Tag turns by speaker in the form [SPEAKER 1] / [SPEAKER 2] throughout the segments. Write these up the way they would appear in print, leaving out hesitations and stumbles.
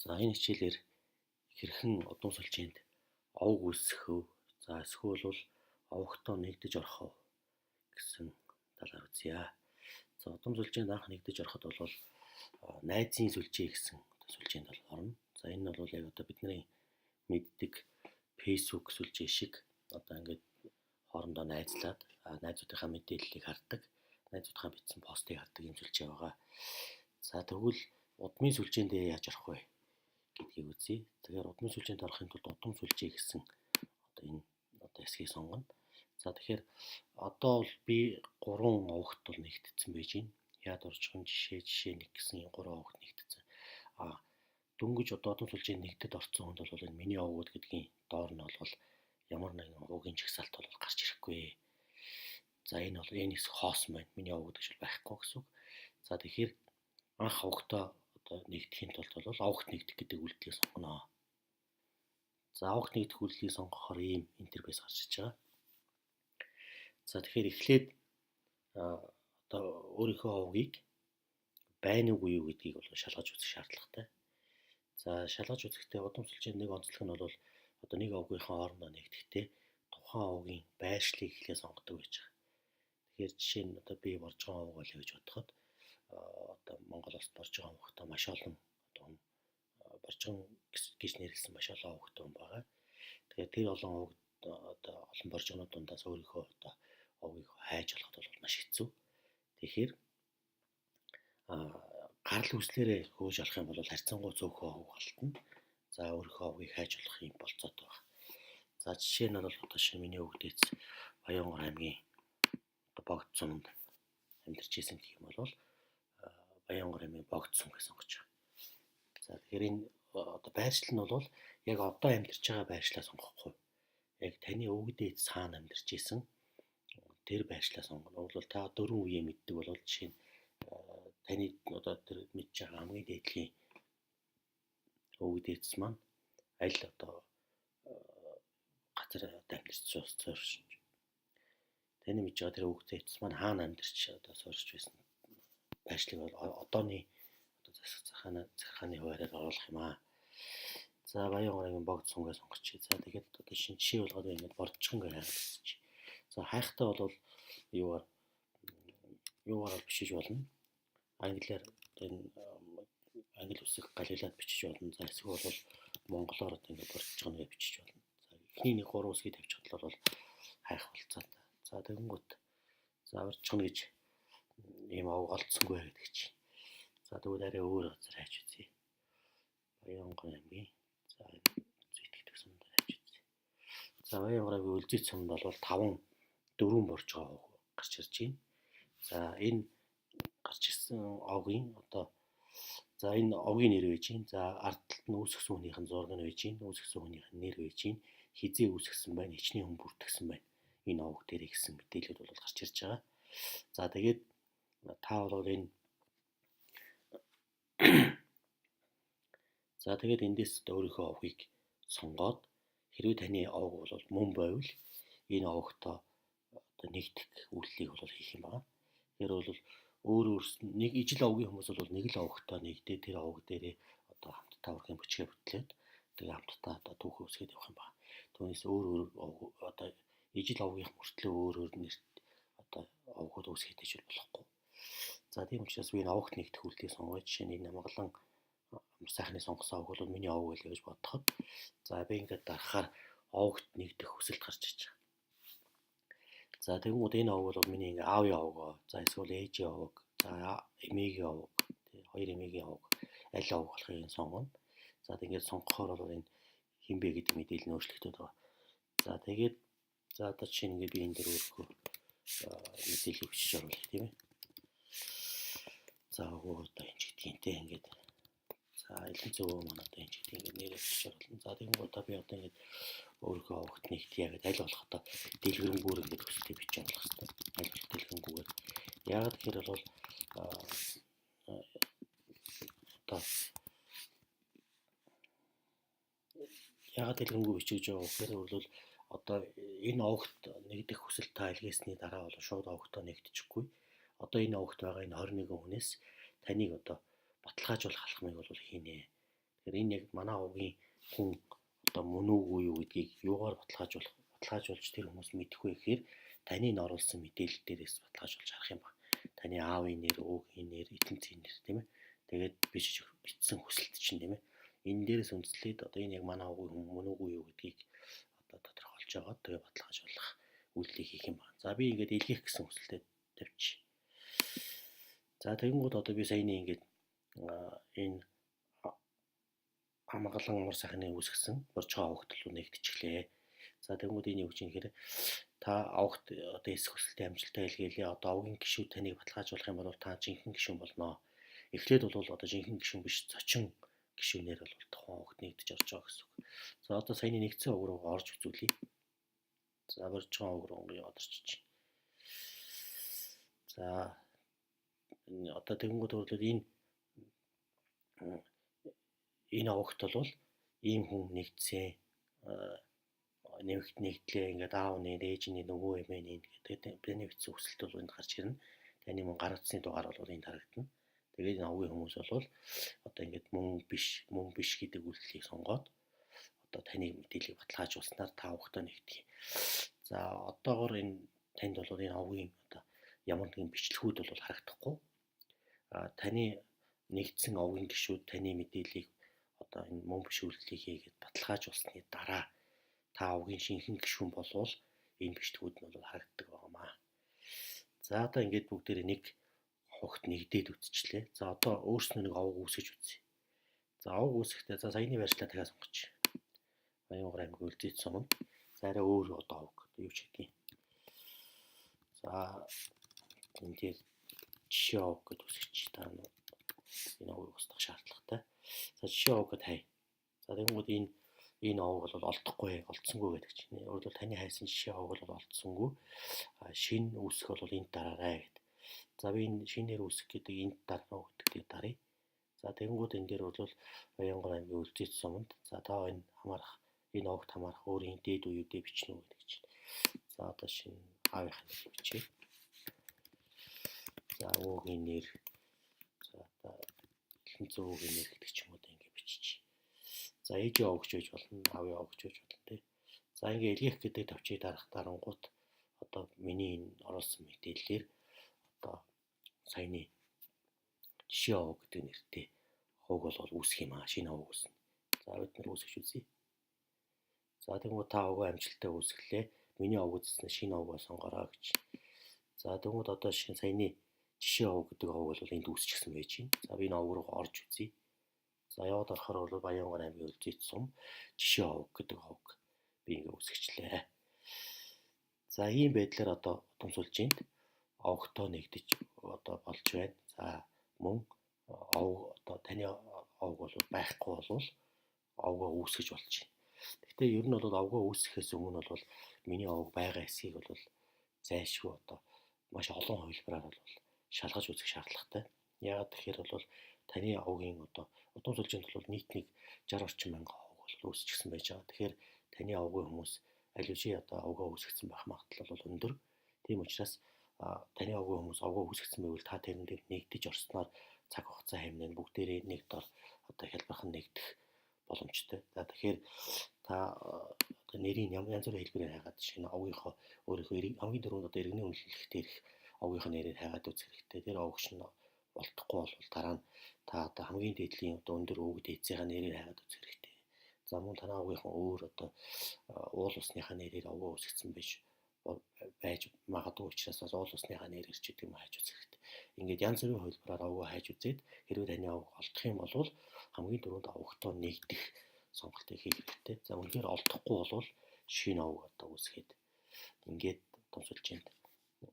[SPEAKER 1] За энэ хичээлээр хэрхэн удам сүлжээнд овг үүсгэх вэ? За эсвэл овогтой нэгдэж орох вэ гэсэн талаар үзье. За удам сүлжээнд анх нэгдэж ороход бол найзын сүлжээ гэсэн сүлжээнд бол орно. За энэ нь бол яг одоо бидний мэддэг Facebook сүлжээ шиг одоо ингээд хоорондоо найзлаад найзуудынхаа мэдээллийг хардаг, найзуудынхаа бичсэн постыг хардаг юм сүлжээ байгаа. За тэгвэл удмын сүлжээндээ яаж орох вэ гэдгийг үзье. Тэгэхээр удмын сүлжээнд орохын тулд удам сүлжээ гэсэн одоо энэ одоо эсхийг сонгоно. За тэгэхээр одоо бол би 3 овогт бол нэгтдсэн байж байна. Яад орчхон жишээ 1 гэсэн энэ 3 овогт нэгтдсэн. Дөнгөж одоо удам сүлжээнд нэгтэд орсон хүнд бол энэ миний овгууд гэдгийн доор нь бол ямар нэгэн овгийн жагсаалт бол гарч ирэхгүй. За энэ бол энэ хэсэг хоосон байна. Миний овгууд гэж байхгүй гэсэн үг. За тэгэхээр анх овогтой одоо нэгдэхийн тулд бол овогт нэгдэх гэдэг үйлдэлийг сонгоно. За овогт нэгдэх үйлдэлийг сонгохоор ийм интерфейс гарч иж байгаа. За тэгэхээр эхлээд одоо өөрийнхөө овгийг байна уугүй юу гэдгийг бол шалгаж үзэх шаардлагатай. За шалгаж үзэхдээ удам сүлжээнд нэг онцлог нь бол одоо нэг овгийнхаа хоорондоо нэгдэхдээ тухайн овгийн байршлыг эхлээ сонгодог байж байгаа. Тэгэхээр жишээ нь одоо би борж байгаа овг болё гэж бодоход одоо Монгол улсад борж байгаа овгтой маш олон одоо боржгон гэж нэрлсэн маш олон овгтой байгаа. Тэгэхээр тэр олон овг одоо олон боржгонууд дундаас өөрийнхөө одоо овгийг хайж олоход бол маш хэцүү. Тэгэхээр гарал үүслээрээ хөөж олох юм бол харьцангуй цөөхөн овг олтно. За өөрийнхөө овгийг хайж олох юм болцоотой байна. За жишээ нь бол одоо миний өвгдөөц Баянгор аймгийн Богд суманд амьдарч исэн гэх юм бол Баянгор аймгийн Богд сум гэж сонгож байгаа. За тэгэхээр энэ одоо байршил нь бол яг одоо амьдарч байгаа байршлаа сонгохгүй. Яг таны өвгдөөц цаана амьдарч исэн тэр байршлаа сонгоно. Бол та дөрвөн үеэ мэддэг бол жишээ нь таны одоо тэр мэдж байгаа хамгийн дээдлийн өвгдөөц маань аль одоо газар амьдарч суурьж таны мэдж байгаа тэр өвгдөөц маань хаана амьдарч одоо суурьж байсан байршлыг бол одооны одоо захааны хуваараар оруулах юм аа. За Баянгор аймгийн Богд сумгаас сонгочих. За тэгээд одоо шинэ жишээ болгоод ингэж боржхон гэж хайх. За хайхтаа бол юугаар бичиж болно? Англиар энэ англи үсэг галилаад бичиж болно. За эсвэл бол монголоор одоо ингэ боржхон гэж бичиж болно. За эхний нэг 3 үсгийг тавьчихад бол хайх болцоо. За тэгэнгүүт за боржхон гэж ийм овг олдсонгүй гэдэг чинь. За тэгвэл арай өөр газар хайж үзье. Баянгор аймгийн за зүйтгэдэг сумд хайж үзье. За Баянгор аймгийн Үлзий сумд бол 4 боржгоо овг гарч ирж байна. За энэ гарч ирсэн овгийн одоо за энэ овгийн нэр байж байна. За ард талд нь үүсгэсэн хүнийх нь зураг нь байж байна. Үүсгэсэн хүнийх нь нэр байж байна. Хизээ үүсгэсэн байна, хичнээн хүн бүртгэсэн байна. Энэ овг дээр гэсэн мэдээлэлүүд бол гарч ирж байгаа. За тэгээд та бол энэ за тэгээд эндээс өөрийнхөө овгийг сонгоод хэрвээ таны овг бол мөн байвал энэ овгтой одоо нэгдэх үйлдэлийг бол хийх юм байна. Тэр бол өөр нэг ижил овгийн хүмүүс бол нэг л овгтой нэгдээ тэр овг дээрээ одоо хамтдаа ургын бичгээ бүтлээд тэгээ хамтдаа одоо түүхээ үсгээд явах юм байна. Түүнээс өөр одоо ижил овгийнх мөртлөө өөр нэрт одоо овгууд үсгээд иж болохгүй. За тийм учраас би энэ овгт нэгдэх үйлдэлийг сонгож жишээ нь энэ Монголын амар сайхны сонгосон овг бол миний овг л гэж бодоход за би ингээд дарахаар овгт нэгдэх хүсэлт гарч иж байгаа. За тэгвэл энэ овг бол миний ингээ аавын овг, за эсвэл ээжийн овг, за эмээгийн овг, хоёр эмээгийн овг, аль овг болохыг сонгоно. За тэгээд сонгохоор бол энэ хинбэ гэдэг мэдээлэл нь өөрчлөгдөж байгаа. За тэгээд за одоо чинь ингээ би энэ дээр өөрөөр мэдээлэл бичиж оруулах тийм ээ. За одоо энэ ч гэдэгтэй ингээд за элен зөв маань одоо энэ ч гэдэг ингээд нэр бичиж оруулна. За тэгвэл одоо би одоо ингээд өөрийнхөө овгт нэгтгэе гэдэг аль болох одоо дэлгэрэнгээр ингээд хүсэлтийг бичиж оруулах хэрэгтэй. Аль болох дэлгэрэнгээр. Яагаад гэхээр бол одоо яагаад дэлгэрэнгээр бичиж байгаа вэ гэхээр бол одоо энэ овгт нэгдэх хүсэлт та илгээсний дараа бол шууд овгтоо нэгдэчихгүй. Одоо энэ овгт байгаа энэ 21 хүнээс таныг одоо баталгаажуулах алхмыг бол хийнэ. Тэгэхээр энэ яг манай овгийн хүн одоо мөн үгүй юу гэдгийг юугаар баталгаажуулж тэр хүмүүс мэдэх вэ гэхээр таны н оруулсан мэдээлэл дээрээс баталгаажуулж харах юм байна. Таны аавын нэр, өвгийн нэр, эдэнцийн нэр тийм ээ. Тэгээд бичсэн хүсэлт чинь тийм ээ. Энэ дээрээс үндэслээд одоо энэ яг манай овгийн хүн мөн үгүй юу гэдгийг одоо тодорхойлж аваад тэгээд баталгаажуулах үйлдэлийг хийх юм байна. За би ингээд илгээх гэсэн хүсэлтэд тавьчих. За тэгэнгүүт одоо би саяны ингээд энэ амгалан амар сайхны үүсгэсэн боржгоо авахт руу нэгтчихлээ. За тэгэнгүүт энэ юу гэж юм хэрэг та авахт одоо эсэх хүсэлтийн амжилттай илгээлээ. Одоо овгийн гишүүд таныг баталгаажуулах юм бол та жинхэнэ гишүүн болно. Эхлээд бол одоо жинхэнэ гишүүн биш зочин гишүүнээр бол тухайн овогт нэгдэж орж байгаа гэсэн үг. За одоо саяны нэгдсэн овог руу орж үзүүлье. За боржгоо овог руу яваад орчиж. За одоо тэгэнгүүт бол энэ овогт бол ийм хүн нэгдсэн нэгдлээ ингээд аавны ээжний нөгөө эмээний гэдэг бидний бичсэн хүсэлт бол энд гарч ирнэ. Таны мөн гар утасны дугаар бол энд харагдана. Тэгээд энэ овгийн хүмүүс бол одоо ингээд мөн биш гэдэг үйлдэлийг сонгоод одоо таны мэдээллийг баталгаажуулснаар та овогтой нэгдэх. За одоогоор энэ танд бол энэ овгийн одоо ямар нэгэн бичлэгүүд бол харагдахгүй. Таны нэгдсэн овгийн гишүүд таны мэдээллийг одоо энэ мөн биш үйлдэлийг хийгээд баталгаажуулсны дараа та овгийн шинхэн гишүүн болвол энэ бичлэгүүд нь бол харагддаг байнамаа. За одоо ингээд бүгдээрээ нэг овогт нэгдээд үтчихлээ. За одоо өөрснөө нэг овог үүсгэж үзье. За овог үүсгэхдээ за саяны байршлаа дахиад сонгоч. Баянгар аймаг Үлзийд суманд. За арай өөр одоо овог юу ч гэдгийг. За энэ дээр жишээ овог гэдээ үсгэж та энэ овог устгах шаардлагатай. За жишээ овог гэд хай. За тэгмүүд энэ овог бол олдсонгүй гэдэг чинь. Өөрөөр хэлбэл таны хайсан жишээ овог бол олдсонгүй. Шинэ үүсэх бол энд дараарай гэдэг. За би энэ шинээр үүсэх гэдэг энд дарна гэдгийг даръя. За тэгэнгүүт энэ дээр бол Баянгар аймгийн Үлзийд суманд. За та энэ овогт хамаарах өөрийн дээд үеүдээ бичнэ үү гэдэг чинь. За одоо шинэ аавынхаа нэрийг бичье. За өвгийн нэр. За одоо элэнцэн өвгийн нэр гэдэг ч юм уу ингэ бичиж. За ээжийн овогч байж болно, аавын овогч байж болно тий. За ингээ илгээх гэдэг товчийг дарангуут одоо миний энэ оруулсан мэдээллээр одоо саяны жишээ овог гэдэг нэртэй овог бол үүсэх юм аа, шинэ овог үүснэ. За бид нар үүсгэж үзье. За тэгвэл та овгоо амжилттай үүсгэлээ. Миний овог үзснээр шинэ овгоо сонгороо гэж. За тэгвэл одоо шинэ саяны жишээ овог гэдэг овог бол энд үүсчихсэн байж байна. За би энэ овог руу орж үзье. За яваад орохоор бол Баянгар аймгийн Үлзийд сум жишээ овог гэдэг овог би ингээ үүсгэжлээ. За ийм байдлаар одоо удам сүлжээнд овогтой нэгдэж одоо болж байна. За мөн овог одоо таны овог бол байхгүй болвол овгоо үүсгэж болж байна. Гэхдээ ер нь бол овгоо үүсгэхээс өмнө бол миний овог байгаа эсхийг бол зайлшгүй одоо маш олон хувилбараар бол шалгаж үзэх шаардлагатай. Яагаад тэгэхээр бол таны овгийн одоо удам сүлжээнд бол нийт нэг 60 орчим мянган овог бол үүсчихсэн байж байгаа. Тэгэхээр таны овгийн хүмүүс аль үший одоо овгоо үүсгэсэн байх магадлал бол өндөр. Тийм учраас таны овгийн хүмүүс овгоо үүсгэсэн байвал та тэрэн дээр нэгдэж орсноор цаг хугацаа хэмнэн бүгдээрээ нэг дор одоо хялбархан нэгдэх боломжтой. За тэгэхээр та одоо нэрийн янз бүрийн хэлбэрээр хайгаад шинэ овгийнхоо өөрийнхөө хамгийн дөрөнд одоо иргэний үнэлэлт дээрх овгийнхоо нэрээр хайгаад үзэх хэрэгтэй. Тэр овогч нь болдохгүй бол дараа нь та одоо хамгийн дээдлийн одоо өндөр өвөг дээдсийнхаа нэрээр хайгаад үзэх хэрэгтэй. За мөн танай овгийнхоо өөр одоо уул усныхаа нэрээр овгоо үүсгэсэн байж магадгүй учраас бас уул усныхаа нэрээр ч гэдэг юм хайж үзэх хэрэгтэй. Ингээд янз бүрийн хувилбараар овгоо хайж үзээд хэрвээ таны овог олдох юм бол хамгийн дөрөнд овогтой нэгдэх сонголтыг хийх хэрэгтэй. За үнэхээр олдохгүй бол шинэ овог одоо үүсгээд ингээд удам сүлжээнд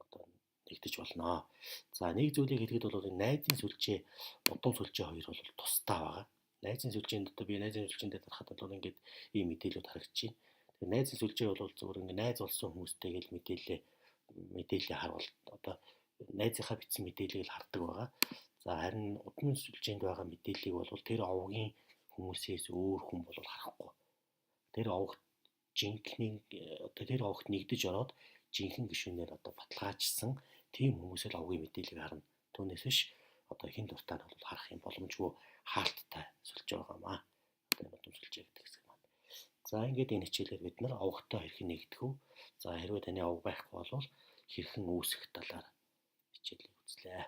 [SPEAKER 1] одоо нэгдэж болно. За нэг зүйлийг хэлэхэд бол энэ найзын сүлжээ, удам сүлжээ хоёр бол тусдаа байгаа. Найзын сүлжээнд одоо би найзын сүлжээнд дарахад бол ингээд ийм мэдээлэлүүд харагдаж байна. Тэгэхээр найзын сүлжээ бол зөвхөн ингээд найз болсон хүмүүстэйг л мэдээлэл харуул одоо найзынхаа бичсэн мэдээллийг л хардаг байгаа. За харин удмын сүлжээнд байгаа мэдээллийг бол тэр овгийн хүмүүсээс өөр хүн бол харахгүй. Тэр овогт нэгдэж ороод жинхэнэ гишүүнээр одоо баталгаажсан тийм хүмүүс л овгийн мэдээллийг харна. Түүнээс биш одоо хин дуртай нь бол харах юм боломжгүй хаалттай сүлж байгаамаа. За ингээд энэ хичээлээр бид нар овогтой хэрхэн нэгдэх вэ? За хэрвээ таны овог байхгүй бол хэрхэн үүсэх талаар хичээлийг үзлээ.